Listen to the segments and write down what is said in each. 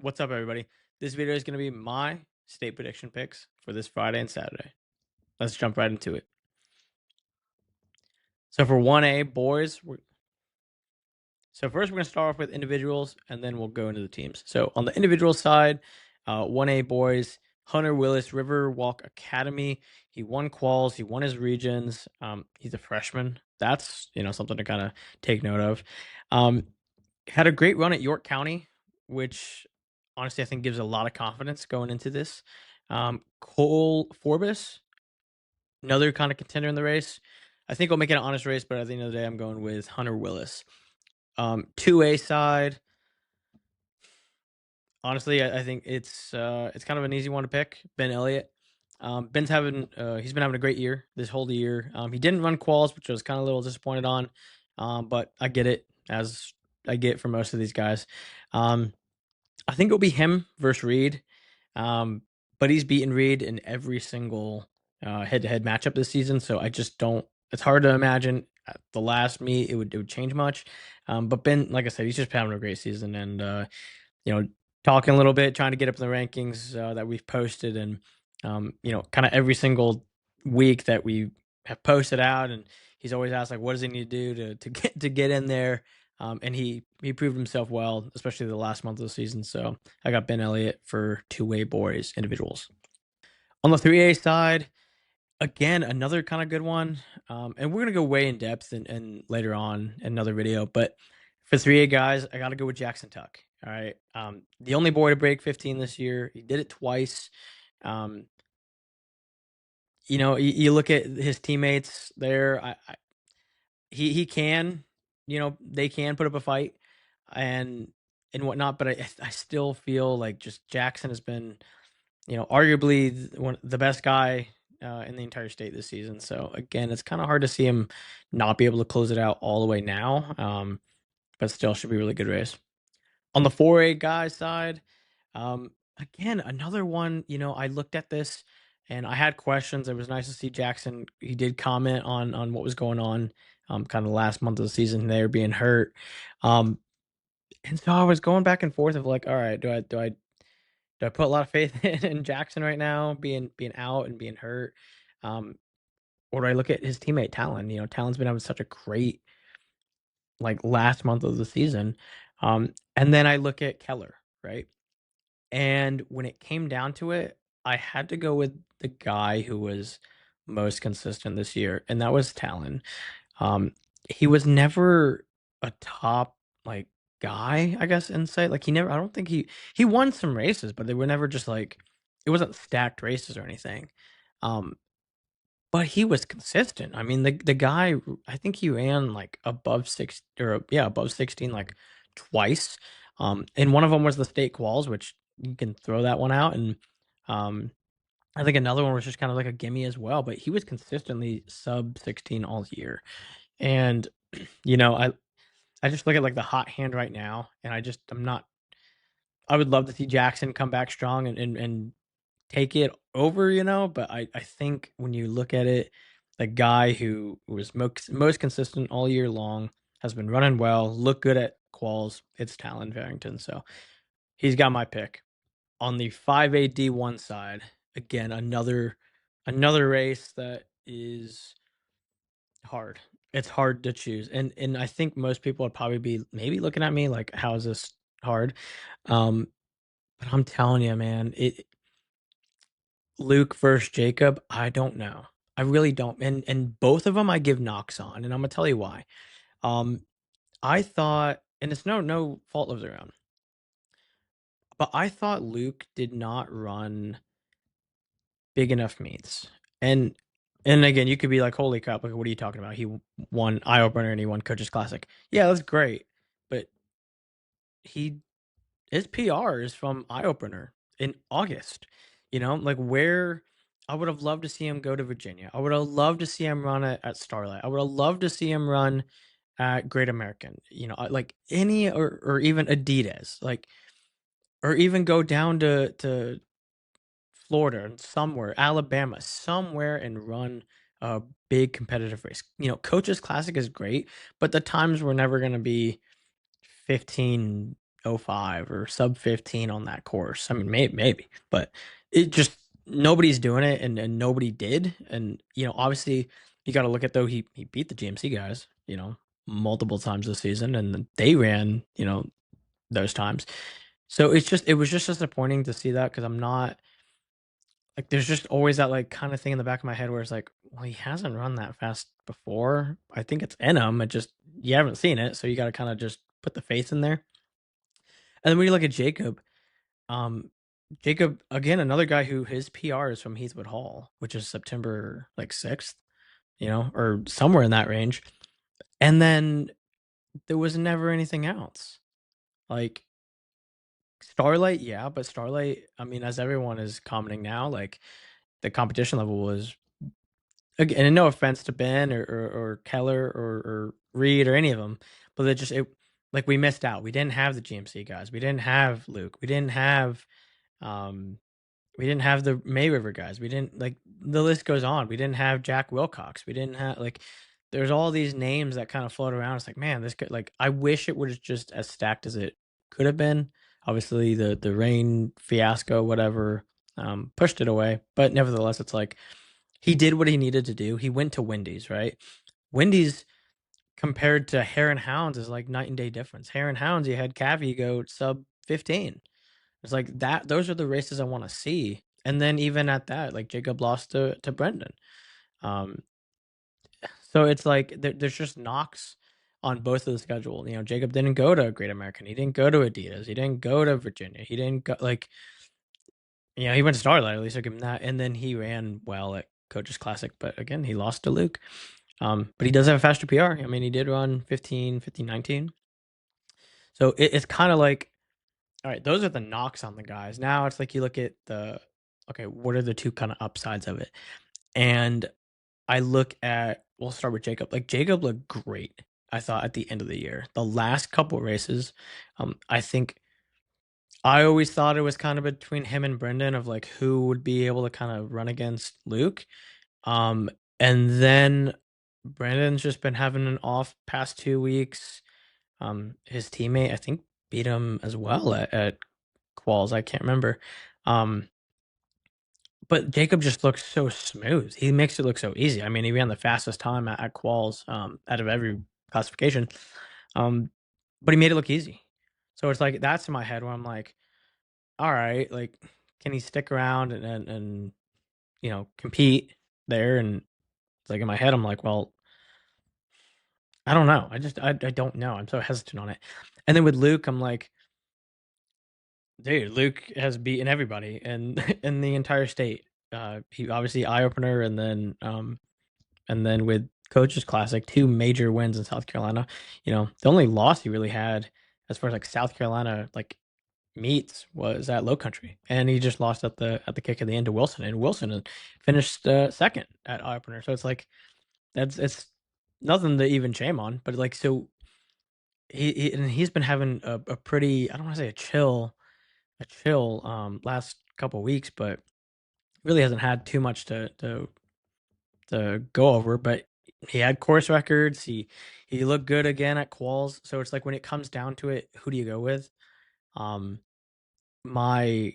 What's up, everybody? This video is going to be my state prediction picks for this Friday and Saturday. Let's jump right into it. So for 1A boys, first we're going to start off with individuals, and then we'll go into the teams. So on the individual side, 1A boys, Hunter Willis, Riverwalk Academy. He won quals, he won his regions. He's a freshman. That's something to kind of take note of. Had a great run at York County, which honestly I think gives a lot of confidence going into this. Cole Forbes, another kind of contender in the race. I think we'll make it an honest race, but at the end of the day, I'm going with Hunter Willis. 2A side, honestly, I think it's kind of an easy one to pick. Ben Elliott. Ben's having he's been having a great year this whole year. He didn't run quals, which I was kind of a little disappointed on. But I get it, as I get for most of these guys. I think it'll be him versus Reed. But he's beaten Reed in every single head-to-head matchup this season, so I just don't. It's hard to imagine at the last meet it would change much. But Ben, like I said, he's just having a great season, and you know, talking a little bit, trying to get up in the rankings that we've posted, and kind of every single week that we have posted out, and he's always asked like, what does he need to do to get in there? And he proved himself well, especially the last month of the season. So I got Ben Elliott for 2A boys individuals. On the 3A side, again, another kind of good one. And we're gonna go way in depth and later on in another video. But for 3A guys, I gotta go with Jackson Tuck. All right. The only boy to break 15 this year. He did it twice. Um, you look at his teammates there. He can, they can put up a fight and whatnot. But I still feel like just Jackson has been, arguably the best guy in the entire state this season. So again, it's kind of hard to see him not be able to close it out all the way now. But still should be a really good race. On the 4A guys side, again, another one, I looked at this and I had questions. It was nice to see Jackson. He did comment on what was going on, kind of last month of the season there being hurt. Um, and so I was going back and forth of like, all right, do I put a lot of faith in Jackson right now, being out and being hurt? Um, or do I look at his teammate Talon? Talon's been having such a great like last month of the season. And then I look at Keller, right? And when it came down to it, I had to go with the guy who was most consistent this year, and that was Talon. Um, he was never a top like guy, I guess, in sight. Like I don't think he won some races, but they were never just like it wasn't stacked races or anything. Um, but he was consistent. I mean, the guy, I think he ran like above six or yeah, above 16 like twice. And one of them was the state quals, which you can throw that one out. And um, I think another one was just kind of like a gimme as well. But he was consistently sub 16 all year. And you know, I just look at like the hot hand right now, and I'm not. I would love to see Jackson come back strong and take it over, but I think when you look at it, the guy who was most consistent all year long has been running well, look good at quals. It's Talon Farrington, so he's got my pick. On the 5A D1 side, again, another race that is hard. It's hard to choose, and I think most people would probably be maybe looking at me like, "How is this hard?" Um, but I'm telling you, man, Luke versus Jacob, I don't know. I really don't. And both of them I give knocks on, and I'm gonna tell you why. Um, I thought, and it's no fault of their own, but I thought Luke did not run big enough meets. And again, you could be like, "Holy crap! Like, what are you talking about? He won Eye Opener and he won Coaches Classic. Yeah, that's great, but he his PR is from Eye Opener in August. Like where I would have loved to see him go to Virginia. I would have loved to see him run at Starlight. I would have loved to see him run at Great American. Like any or even Adidas, like or even go down to Florida and somewhere, Alabama, somewhere and run a big competitive race. Coaches Classic is great, but the times were never going to be 15 05 or sub 15 on that course. I mean, maybe, but it just nobody's doing it, and nobody did. And obviously, you got to look at though he beat the GMC guys, multiple times this season, and they ran, those times. So it was just disappointing to see that because I'm not like there's just always that like kind of thing in the back of my head where it's like, well, he hasn't run that fast before. I think it's in him. It just you haven't seen it, so you got to kind of just put the faith in there. And then when you look at Jacob, um, Jacob again, another guy who his PR is from Heathwood Hall, which is September like 6th, or somewhere in that range. And then there was never anything else. Like Starlight, yeah, but Starlight, I mean, as everyone is commenting now, like the competition level was again, and no offense to Ben or Keller or Reed or any of them, but it like we missed out. We didn't have the GMC guys. We didn't have Luke. Um we didn't have the May River guys. We didn't like the list goes on. We didn't have Jack Wilcox. We didn't have like there's all these names that kind of float around. It's like, man, this could like I wish it was just as stacked as it could have been. Obviously the rain fiasco, whatever, pushed it away. But nevertheless, it's like he did what he needed to do. He went to Wendy's, right? Wendy's compared to Hare and Hounds is like night and day difference. Hare and Hounds, you had Cavi go sub 15. It's like that. Those are the races I want to see. And then even at that, like Jacob lost to Brendan. Um, so it's like there's just knocks on both of the schedule. Jacob didn't go to Great American. He didn't go to Adidas. He didn't go to Virginia. He didn't go like he went to Starlight. At least I give him that. And then he ran well at Coaches Classic, but again he lost to Luke. But he does have a faster PR. I mean, he did run 15, 15, 19. So it's kind of like, all right, those are the knocks on the guys. Now it's like you look at okay, what are the two kind of upsides of it? And I look at, we'll start with Jacob. Like Jacob looked great, I thought, at the end of the year. The last couple races, I think I always thought it was kind of between him and Brendan of like who would be able to kind of run against Luke. Um, and then Brandon's just been having an off past 2 weeks. His teammate, I think, beat him as well at quals. I can't remember. Um, but Jacob just looks so smooth. He makes it look so easy. I mean, he ran the fastest time at quals out of every classification. Um, but he made it look easy. So it's like that's in my head where I'm like, all right, like, can he stick around and compete there? And it's like in my head, I'm like, well, I don't know. I don't know. I'm so hesitant on it. And then with Luke, I'm like, dude, Luke has beaten everybody and in the entire state. He obviously eye opener, and then with Coaches Classic, two major wins in South Carolina. The only loss he really had as far as like South Carolina like meets was at Low Country, and he just lost at the kick at the end to Wilson, and Wilson finished second at eye opener. So it's like it's nothing to even shame on, but like so he's been having a pretty, I don't want to say a chill last couple weeks, but really hasn't had too much to go over. But he had course records. He looked good again at quals. So it's like when it comes down to it, who do you go with? Um, my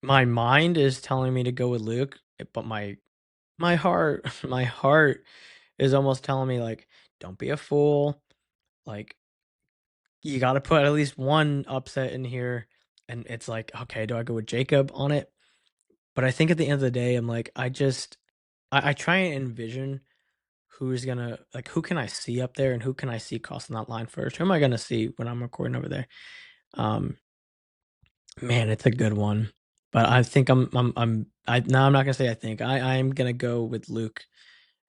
my mind is telling me to go with Luke, but my heart my heart is almost telling me like, don't be a fool. Like you got to put at least one upset in here. And it's like, okay, do I go with Jacob on it? But I think at the end of the day, I'm like, I try and envision who's gonna like who can I see up there and who can I see crossing that line first? Who am I gonna see when I'm recording over there? Um, man, it's a good one. But I think no, I'm not gonna say I think. I'm gonna go with Luke.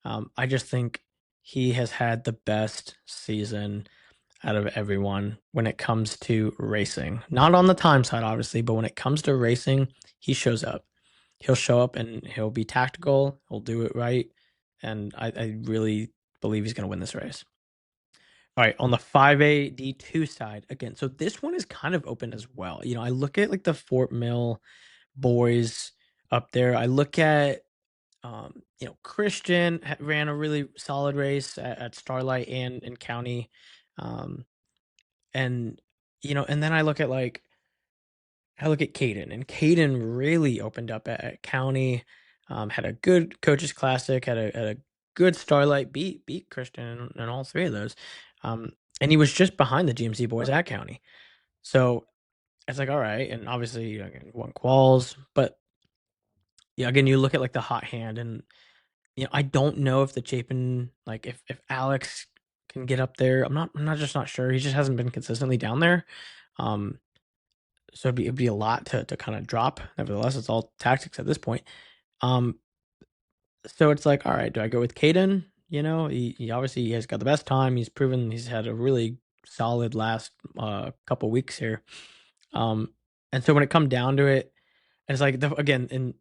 I just think he has had the best season out of everyone when it comes to racing. Not on the time side, obviously, but when it comes to racing, he shows up. He'll show up and he'll be tactical. He'll do it right, and I really believe he's going to win this race. All right, on the 5A D2 side again. So this one is kind of open as well. I look at like the Fort Mill boys up there. I look at Christian ran a really solid race at Starlight and in County. Um, and and then I look at Caden, and Caden really opened up at County, had a good coaches classic, had a good starlight, beat Christian in all three of those, um, and he was just behind the GMC boys at County. So it's like, all right, and obviously again won quals, but yeah, again you look at like the hot hand, and I don't know if the Chapin like if Alex can get up there. I'm not sure. He just hasn't been consistently down there. Um, so it'd be a lot to kind of drop. Nevertheless, it's all tactics at this point. Um, so it's like, all right, do I go with Caden? He obviously has got the best time. He's proven he's had a really solid last couple weeks here. Um, and so when it come down to it, it's like again, and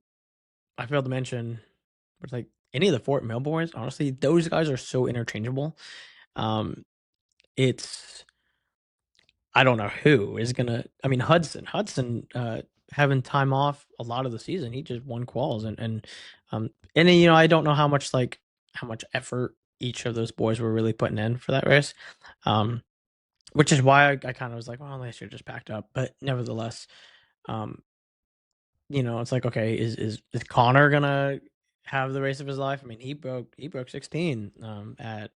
I failed to mention, but it's like any of the Fort Mill boys, honestly, those guys are so interchangeable. Um, it's I don't know who is gonna. I mean, Hudson, having time off a lot of the season. He just won quals, and then, I don't know how much effort each of those boys were really putting in for that race, um, which is why I kind of was like, well, they should have just packed up. But nevertheless, um, it's like, okay, is Connor gonna have the race of his life? I mean, he broke 16 at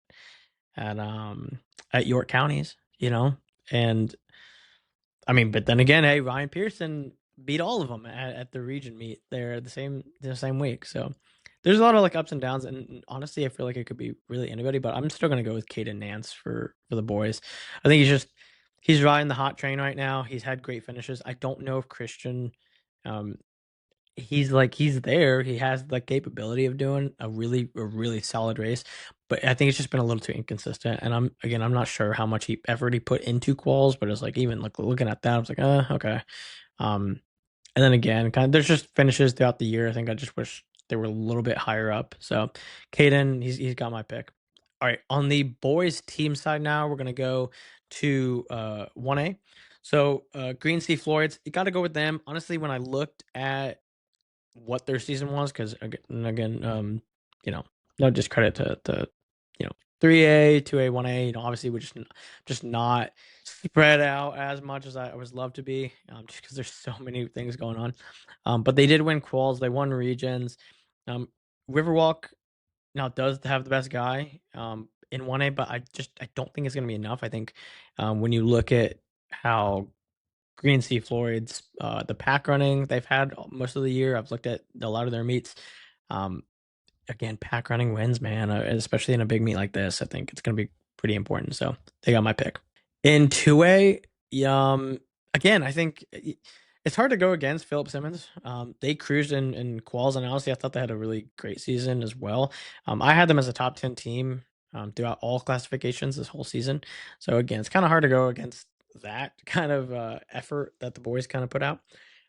um at York counties, and I mean, but then again, hey, Ryan Pearson beat all of them at the region meet there the same week. So there's a lot of like ups and downs, and honestly, I feel like it could be really anybody, but I'm still gonna go with Caden Nance for the boys. I think he's riding the hot train right now. He's had great finishes. I don't know if Christian, um, he's there. He has the capability of doing a really solid race, but I think it's just been a little too inconsistent. And I'm not sure how much effort he put into quals, but it's like even like looking at that, I was like, okay. Um, and then again, kind of there's just finishes throughout the year. I think I just wish they were a little bit higher up. So, Caden, he's got my pick. All right, on the boys team side now, we're gonna go to 1A. So Green Sea Floyds, you got to go with them. Honestly, when I looked at what their season was, because again, you know, no discredit to 3A, 2A, 1A. Obviously, we're just not spread out as much as I was love to be, just because there's so many things going on. But they did win quals. They won regions. Um, Riverwalk now does have the best guy in 1A, but I don't think it's going to be enough. I think when you look at how Green Sea Floyd's, the pack running they've had most of the year. I've looked at a lot of their meets. Um, Again, pack running wins, man, especially in a big meet like this. I think it's going to be pretty important. So they got my pick. In 2A, again, I think it's hard to go against Philip Simmons. They cruised in quals, and honestly, I thought they had a really great season as well. I had them as a top 10 team throughout all classifications this whole season. So again, it's kind of hard to go against that kind of effort that the boys kind of put out.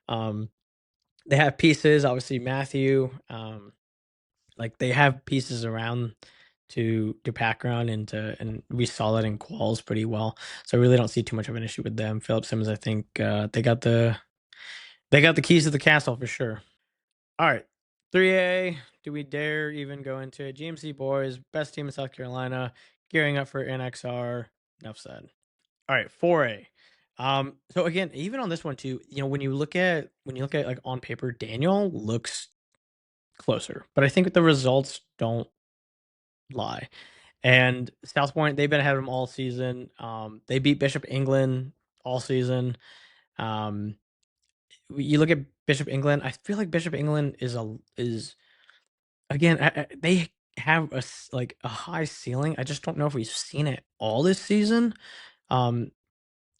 Um, they have pieces, obviously Matthew. Like they have pieces around to pack around and be solid in quals pretty well. So I really don't see too much of an issue with them. Philip Simmons, I think they got the keys to the castle for sure. All right, 3A. Do we dare even go into it? GMC boys, best team in South Carolina, gearing up for NXR. Enough said. All right, 4A. So again, even on this one too, when you look at like on paper, Daniel looks closer, but I think the results don't lie. And South Point, they've been ahead of them all season. They beat Bishop England all season. Um, you look at Bishop England. I feel like Bishop England is again. They have like a high ceiling. I just don't know if we've seen it all this season. Um,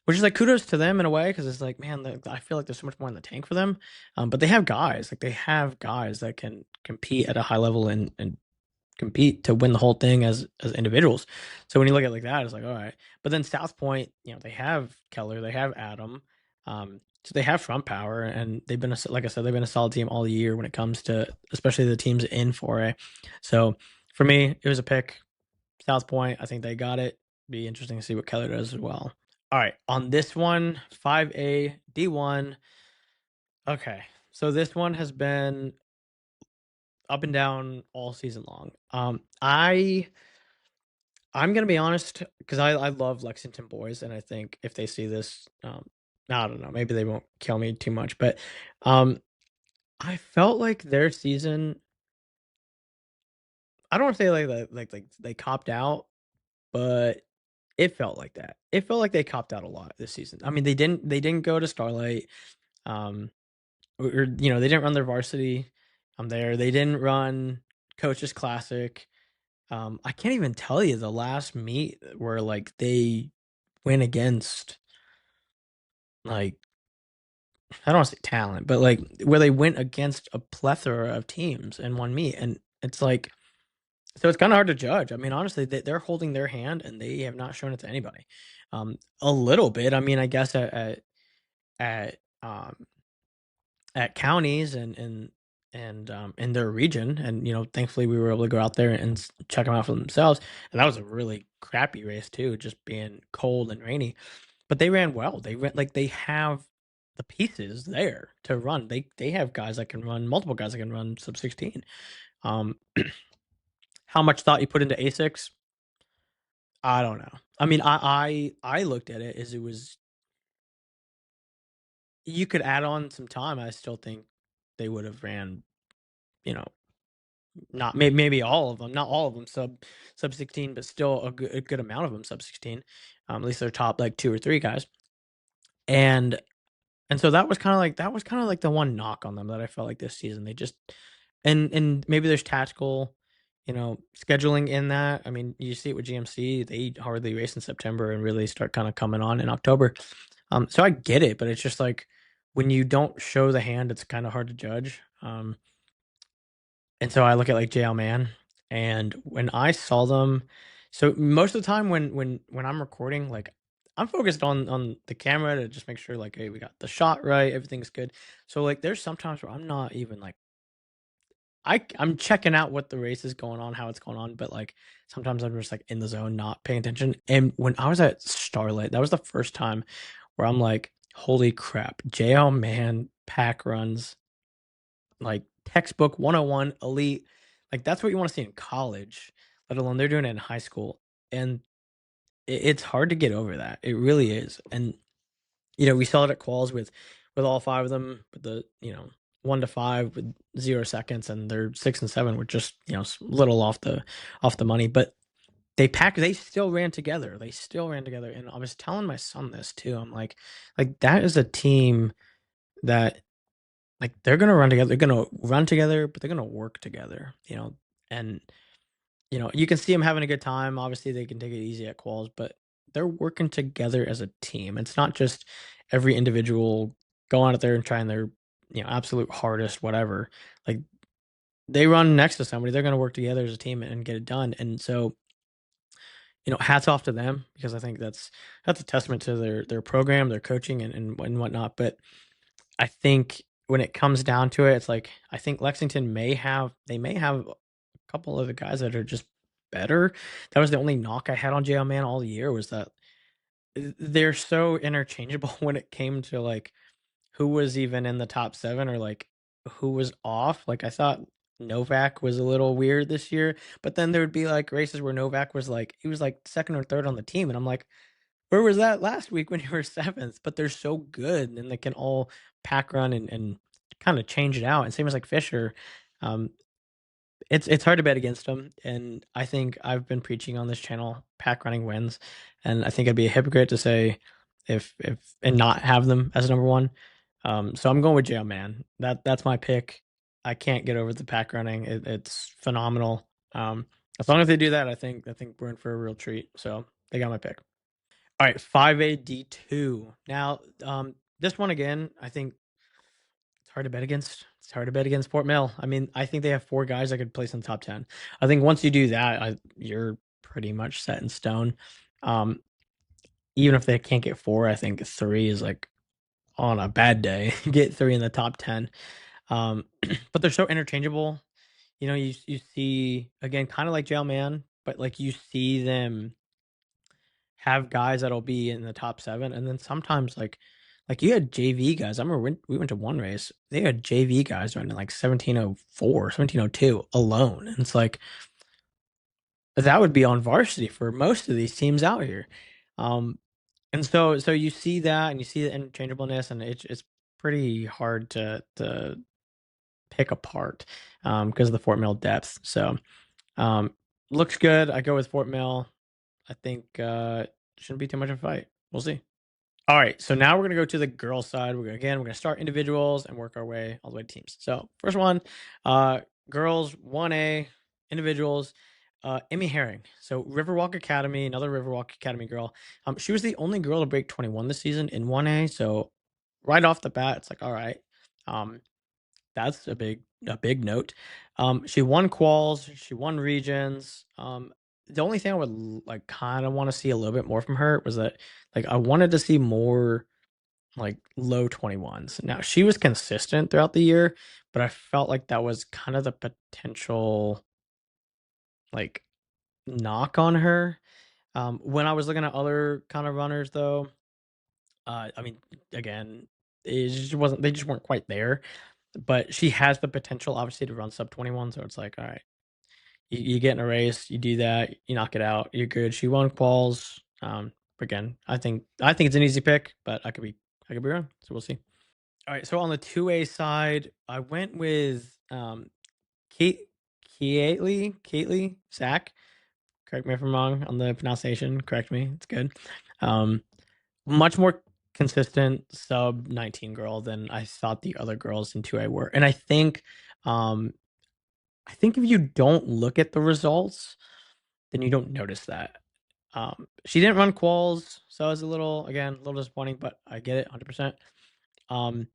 which is like kudos to them in a way because it's like, man, I feel like there's so much more in the tank for them. But they have guys that can compete at a high level and compete to win the whole thing as individuals. So when you look at it like that, it's like, all right. But then South Point, they have Keller, they have Adam, so they have front power, and they've been like I said, they've been a solid team all year when it comes to especially the teams in 4A. So for me, it was a pick. South Point, I think they got it. Be interesting to see what Keller does as well. All right, on this one, 5A D1. Okay, so this one has been up and down all season long. I I'm gonna be honest because I love Lexington boys, and I think if they see this, I don't know, maybe they won't kill me too much, but um, I felt like their season. I don't want to say like they copped out, but it felt like that. It felt like they copped out a lot this season. I mean, they didn't go to Starlight, um, or they didn't run their varsity. There. They didn't run Coach's Classic. I can't even tell you the last meet where like they went against like I don't want to say talent, but like where they went against a plethora of teams in one meet, and it's like so it's kind of hard to judge. I mean, honestly, they're holding their hand and they have not shown it to anybody. A little bit. I mean, I guess at at counties and in their region, and thankfully we were able to go out there and check them out for themselves. And that was a really crappy race too, just being cold and rainy. But they ran well. They ran like they have the pieces there to run. They have guys that can run, multiple guys that can run sub 16. Um, how much thought you put into A6? I don't know. I mean, I looked at it as it was you could add on some time. I still think they would have ran, you know, not maybe all of them, not all of them sub 16, but still a good amount of them sub 16. At least their top like two or three guys. And And so that was kinda like the one knock on them that I felt like this season. They just and maybe there's tactical, scheduling in that. I mean, you see it with GMC, they hardly race in September and really start kinda coming on in October. So I get it, but it's just like when you don't show the hand, it's kinda hard to judge. And so I look at like JL Man, and when I saw them, so most of the time when I'm recording, like I'm focused on the camera to just make sure like, hey, we got the shot right, everything's good. So like, there's sometimes where I'm not even like I'm checking out what the race is going on, how it's going on, but like sometimes I'm just like in the zone, not paying attention. And when I was at Starlight, that was the first time where I'm like, holy crap, JL Man pack runs like textbook 101 elite. Like that's what you want to see in college, let alone they're doing it in high school. And it's hard to get over that. It really is. And we saw it at quals with all five of them, with the 1 to 5 with 0 seconds, and their 6 and 7 were just little off the money. But they still ran together. They still ran together. And I was telling my son this too. I'm like that is a team that like, they're gonna run together. They're gonna run together, but they're gonna work together, and, you can see them having a good time. Obviously, they can take it easy at quals, but they're working together as a team. It's not just every individual going out there and trying their, absolute hardest, whatever. Like, they run next to somebody, they're gonna work together as a team and get it done, and so, hats off to them because I think that's a testament to their program, their coaching, and whatnot, but I think when it comes down to it, it's like I think Lexington may have a couple of the guys that are just better. That was the only knock I had on JL Man all year was that they're so interchangeable when it came to like who was even in the top 7 or like who was off. Like I thought Novak was a little weird this year, but then there would be like races where Novak was like he was like second or third on the team, and I'm like, where was that last week when you were 7th? But they're so good and they can all pack run and kind of change it out. And same as like Fisher, um, it's hard to bet against them. And I think I've been preaching on this channel, pack running wins, and I think I'd be a hypocrite to say if and not have them as number one. So I'm going with Jail Man. That's my pick. I can't get over the pack running. It's phenomenal. As long as they do that, I think we're in for a real treat. So they got my pick. All right, 5A D2. Now, this one again, I think it's hard to bet against. It's hard to bet against Fort Mill. I mean, I think they have 4 guys that could place in the top 10. I think once you do that, you're pretty much set in stone. Um, even if they can't get 4, I think 3 is like on a bad day, get 3 in the top 10. Um, but they're so interchangeable. You see again, kind of like Jailman, but like you see them have guys that'll be in the top 7, and then sometimes, like, you had JV guys. I remember when we went to one race, they had JV guys running, like, 1704, 1702 alone, and it's like that would be on varsity for most of these teams out here. Um, and so you see that and you see the interchangeableness, and it's pretty hard to pick apart because of the Fort Mill depth. So um, looks good. I go with Fort Mill. I think shouldn't be too much of a fight. We'll see. All right, so now we're gonna go to the girls' side. We're gonna start individuals and work our way all the way to teams. So first one, uh, girls 1A individuals. Emmy Herring. So Riverwalk Academy, another Riverwalk Academy girl. She was the only girl to break 21 this season in 1A. So right off the bat, it's like, all right, um, that's a big note. She won quals, she won regions. The only thing I would like kind of want to see a little bit more from her was that like I wanted to see more like low 21s. Now she was consistent throughout the year, but I felt like that was kind of the potential like knock on her. When I was looking at other kind of runners though, I mean, again, it just wasn't they just weren't quite there. But she has the potential obviously to run sub 21, so it's like, all right, you get in a race, you do that, you knock it out, you're good. She won quals. Again, I think it's an easy pick, but I could be wrong. So we'll see. All right, so on the 2A side, I went with Kate Kately Sack. Correct me if I'm wrong on the pronunciation. Correct me. It's good. Um, Much more consistent sub 19 girl than I thought the other girls in 2A were. And um I think if you don't look at the results, then you don't notice that. She didn't run quals, so I was a little disappointing, but I get it 100%. Um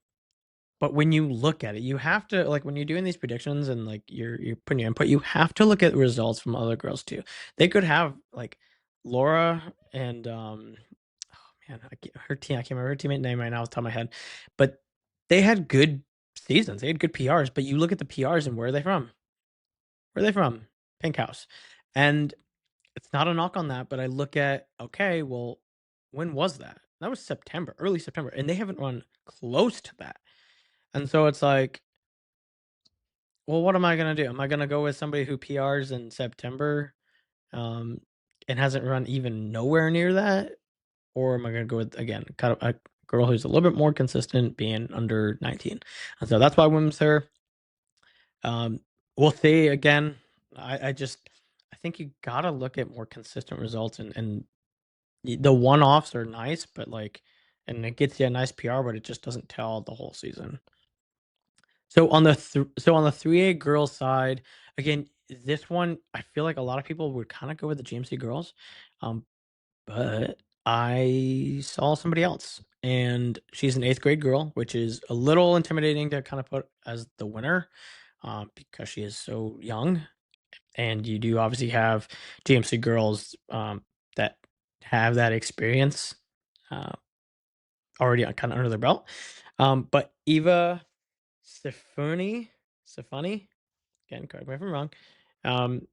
but when you look at it, you have to like when you're doing these predictions and like you're putting your input, you have to look at results from other girls too. They could have like Laura and man, I can't remember her teammate name right now off the top of my head, but they had good seasons. They had good PRs, but you look at the PRs and where are they from? Where are they from? Pink House. And it's not a knock on that, but I look at okay, well, when was that? That was September, early September, and they haven't run close to that. And so it's like, well, what am I gonna do? Am I gonna go with somebody who PRs in September, um, and hasn't run even nowhere near that? Or am I gonna go with again, kind of a girl who's a little bit more consistent being under 19? And so that's why I went with her. Um, we'll see again. I think you gotta look at more consistent results and the one-offs are nice, but like and it gets you a nice PR, but it just doesn't tell the whole season. So on the 3A girls side, again, this one I feel like a lot of people would kind of go with the GMC girls. Um, but I saw somebody else, and she's an 8th grade girl, which is a little intimidating to kind of put as the winner, because she is so young. And you do obviously have GMC girls that have that experience uh, already kind of under their belt. But Eva Sifani, again, correct me if I'm wrong. Um,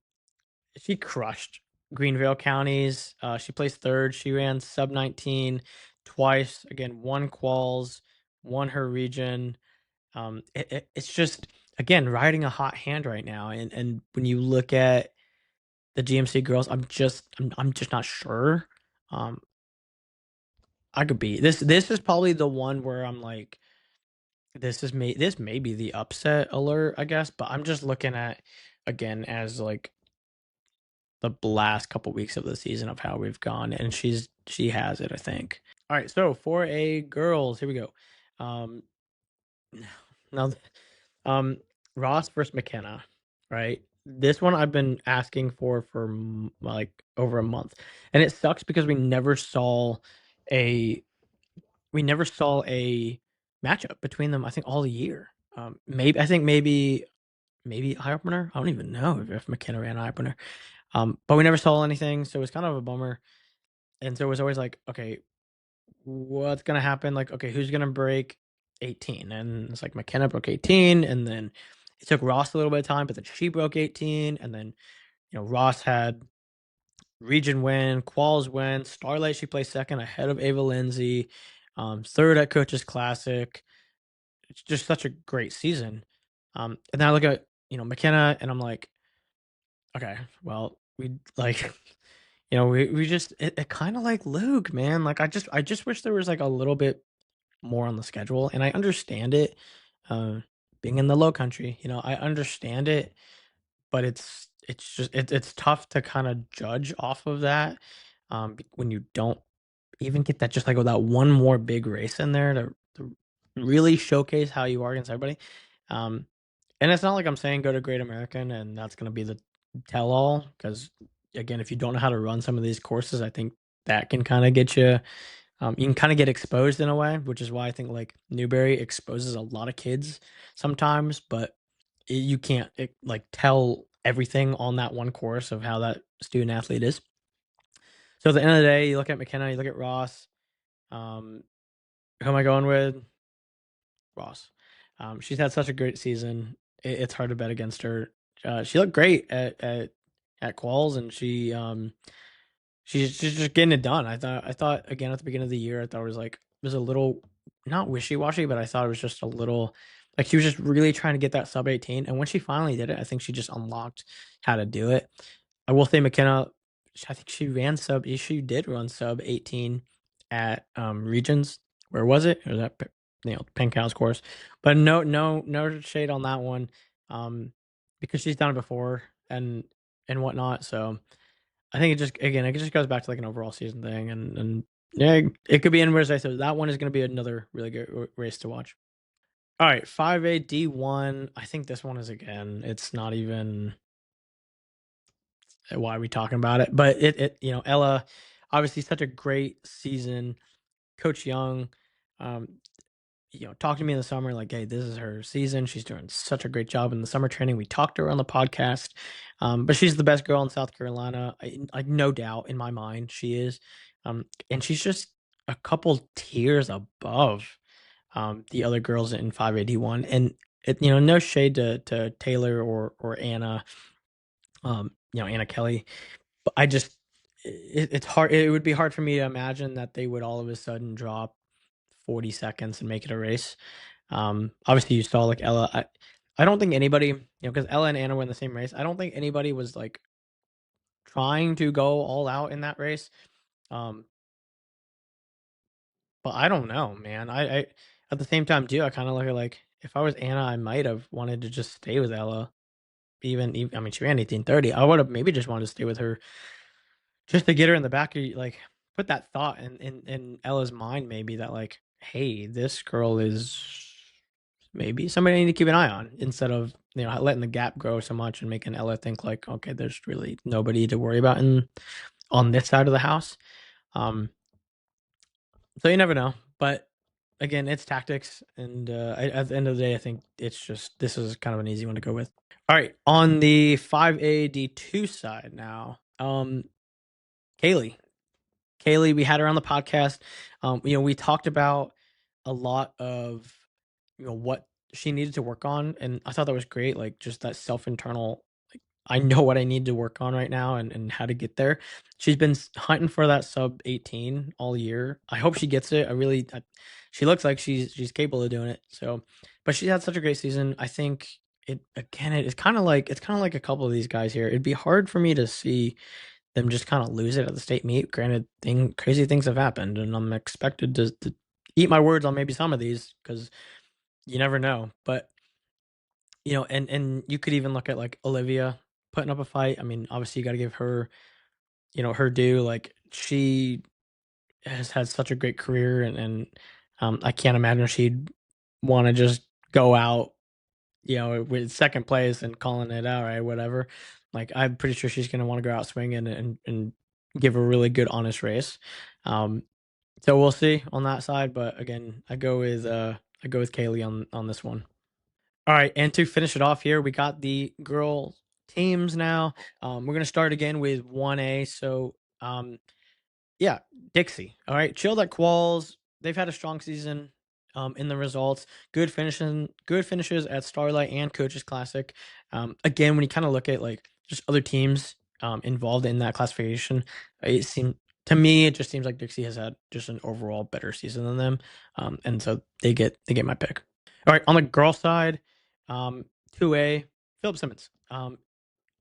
she crushed Greenvale counties. She placed third. She ran sub 19 twice. Again, won quals, won her region. It's just again riding a hot hand right now. And when you look at the GMC girls, I'm just not sure. Um, I could be this. This is probably the one where I'm like, this may be the upset alert, I guess. But I'm just looking at again as like the last couple weeks of the season of how we've gone, and she has it, I think. All right, so for a girls, here we go. Um, now, um, Ross versus McKenna, right? This one I've been asking for like over a month, and it sucks because a we never saw a matchup between them. I think all year. Maybe eye opener. I don't even know if McKenna ran eye opener. But we never saw anything, so it's kind of a bummer. And so it was always like, okay, what's gonna happen? Like, okay, who's gonna break 18? And it's like McKenna broke 18, and then it took Ross a little bit of time, but then she broke 18, and then Ross had region win, quals win, Starlight she placed second ahead of Ava Lindsay, third at Coaches Classic. It's just such a great season. And then I look at McKenna, and I'm like, okay, well, we like, we just it kind of like Luke, man. Like I just wish there was like a little bit more on the schedule, and I understand it. Uh, being in the Low Country, I understand it, but it's just it's tough to kind of judge off of that when you don't even get that just like with that one more big race in there to really showcase how you are against everybody. Um, and it's not like I'm saying go to Great American and that's going to be the tell all because again, if you don't know how to run some of these courses, I think that can kind of get you. You can kind of get exposed in a way, which is why I think like Newberry exposes a lot of kids sometimes, but you can't like tell everything on that one course of how that student athlete is. So at the end of the day, you look at McKenna, you look at Ross. Um, who am I going with? Ross. She's had such a great season. It's hard to bet against her. She looked great at quals, and she's just getting it done. I thought again at the beginning of the year, I thought it was a little not wishy washy, but I thought it was just a little like she was just really trying to get that sub 18. And when she finally did it, I think she just unlocked how to do it. I will say McKenna, I think she did run sub 18 at regions. Where was it? Or was that Pink House course? But no shade on that one, because she's done it before and whatnot. So I think it just goes back to like an overall season thing, and yeah, it could be anywhere. As I said, that one is going to be another really good race to watch. All right, 5A D1. I think this one is again. It's not even why are we talking about it, but Ella, obviously such a great season. Coach Young, um, talked to me in the summer like, hey, this is her season. She's doing such a great job in the summer training. We talked to her on the podcast, but she's the best girl in South Carolina. Like no doubt in my mind, she is, and she's just a couple tiers above the other girls in 581. And no shade to Taylor or Anna, Anna Kelly, but it's hard. It would be hard for me to imagine that they would all of a sudden drop 40 seconds and make it a race. Obviously, you saw like Ella. I don't think anybody, because Ella and Anna were in the same race. I don't think anybody was like trying to go all out in that race. Um, but I don't know, man. I at the same time too. I kind of look at like if I was Anna, I might have wanted to just stay with Ella. Even I mean, she ran 18:30. I would have maybe just wanted to stay with her just to get her in the back of like put that thought in Ella's mind maybe that like, hey, this girl is maybe somebody I need to keep an eye on instead of letting the gap grow so much and making Ella think like, okay, there's really nobody to worry about in on this side of the house. Um, so you never know, but again, it's tactics, and at the end of the day, I think it's just this is kind of an easy one to go with. All right, on the 5A D2 side now, Kaylee. Kaylee, we had her on the podcast. We talked about a lot of what she needed to work on, and I thought that was great. Like just that self internal, like I know what I need to work on right now and how to get there. She's been hunting for that sub 18 all year. I hope she gets it. She looks like she's capable of doing it. So, but she had such a great season. I think it's kind of like a couple of these guys here. It'd be hard for me to see them just kind of lose it at the state meet. Granted, crazy things have happened, and I'm expected to eat my words on maybe some of these because you never know. But and you could even look at like Olivia putting up a fight. I mean, obviously you got to give her her due. Like she has had such a great career, and I can't imagine she'd want to just go out with second place and calling it out, right? Whatever. Like I'm pretty sure she's gonna want to go out swinging and give a really good honest race. Um, so we'll see on that side. But again, I go with Kaylee on this one. All right, and to finish it off here, we got the girl teams now. We're gonna start again with 1A. So yeah, Dixie. All right, chilled at Qualls. They've had a strong season. In the results, good finishes at Starlight and Coaches Classic. Again, when you kind of look at like just other teams involved in that classification, it seemed to me it just seems like Dixie has had just an overall better season than them, and so they get my pick. All right, on the girl side, 2A, Philip Simmons.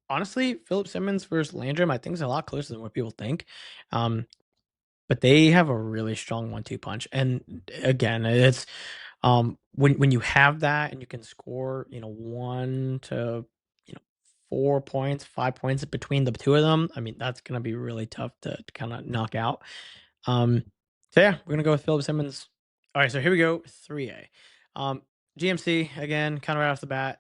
honestly, Philip Simmons versus Landrum, I think is a lot closer than what people think. Um, but they have a really strong 1-2 punch. And again, it's when you have that and you can score, 1 to, you know, 4 points, 5 points between the two of them, I mean, that's gonna be really tough to kinda knock out. Um, so yeah, we're gonna go with Philip Simmons. All right, so here we go, 3A. Um, GMC again, kind of right off the bat,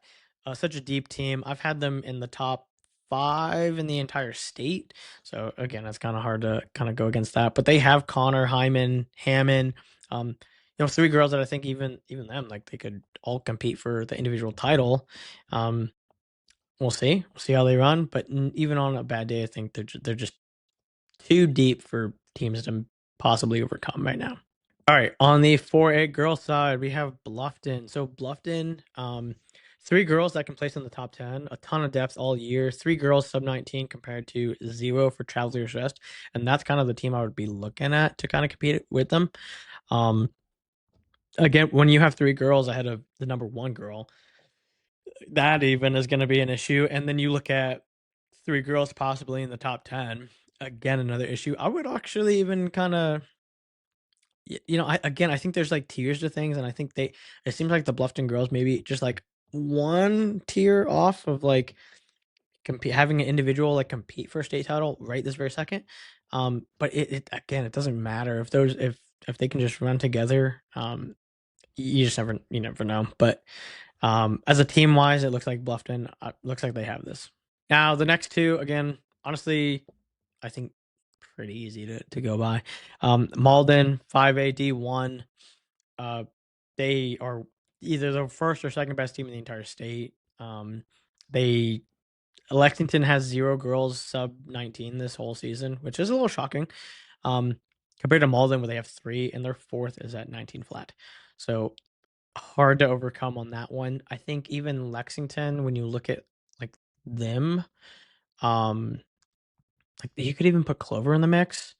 such a deep team. I've had them in the top 5 in the entire state. So again, it's kind of hard to kind of go against that. But they have Connor, Hyman, Hammond. Three girls that I think even them like they could all compete for the individual title. Um, we'll see. We'll see how they run. But even on a bad day, I think they're just too deep for teams to possibly overcome right now. All right, on the 4A girl side, we have Bluffton. So Bluffton, 3 girls that can place in the top 10, a ton of depth all year. 3 girls sub 19 compared to 0 for Travelers Rest, and that's kind of the team I would be looking at to kind of compete with them. Um, again, when you have 3 girls ahead of the number 1 girl, that even is going to be an issue. And then you look at 3 girls possibly in the top 10, again another issue. I would actually even kind of I think there's like tiers to things, and I think it seems like the Bluffton girls maybe just like one tier off of like compete having an individual like compete for a state title right this very second. But it again, it doesn't matter if they can just run together. You never know. But as a team wise, it looks like Bluffton looks like they have this. Now the next two again, honestly, I think pretty easy to go by. Malden 5A D1. Uh, they are either the first or second best team in the entire state. They Lexington has 0 girls sub 19 this whole season, which is a little shocking. Um, compared to Malden, where they have 3, and their fourth is at 19 flat. So hard to overcome on that one. I think even Lexington, when you look at like them, um, like you could even put Clover in the mix,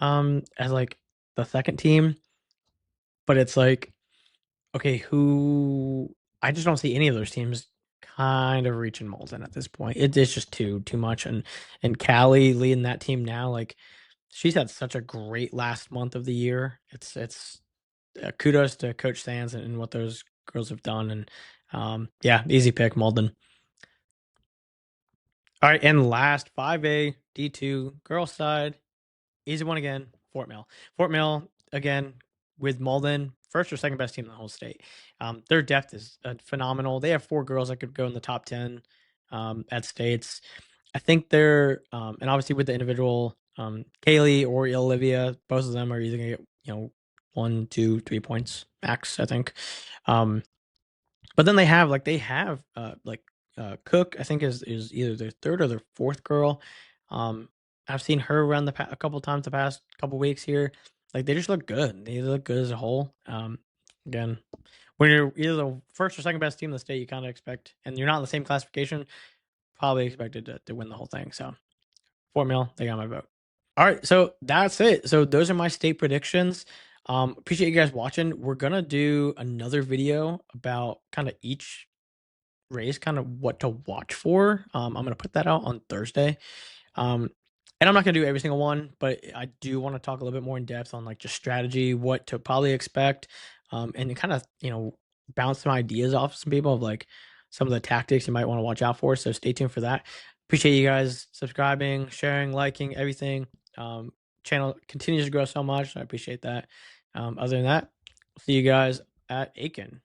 as like the second team, but it's like, okay, who I just don't see any of those teams kind of reaching Molden at this point. It's just too much, and Callie leading that team now, like she's had such a great last month of the year. It's kudos to Coach Sands and what those girls have done, and yeah, easy pick Molden. All right, and last 5A D2 girls side. Easy one again, Fort Mill. Fort Mill, again, with Malden, first or second best team in the whole state. Their depth is phenomenal. They have 4 girls that could go in the top 10 at states. I think they're, and obviously with the individual, Kaylee or Olivia, both of them are either going to get, 1, 2, 3 points max, I think. But then Cook, I think is either their third or their fourth girl. I've seen her run a couple times the past couple weeks here. Like they just look good. They look good as a whole. Again, when you're either the first or second best team in the state, you kind of expect, and you're not in the same classification, probably expected to win the whole thing. So Fort Mill, they got my vote. All right, so that's it. So those are my state predictions. Appreciate you guys watching. We're gonna do another video about kind of each race, kind of what to watch for. I'm gonna put that out on Thursday. Um, and I'm not gonna do every single one, but I do want to talk a little bit more in depth on like just strategy, what to probably expect, and kind of bounce some ideas off some people of like some of the tactics you might want to watch out for. So stay tuned for that. Appreciate you guys subscribing, sharing, liking, everything. Um, Channel continues to grow so much. I appreciate that. Other than that, see you guys at Aiken.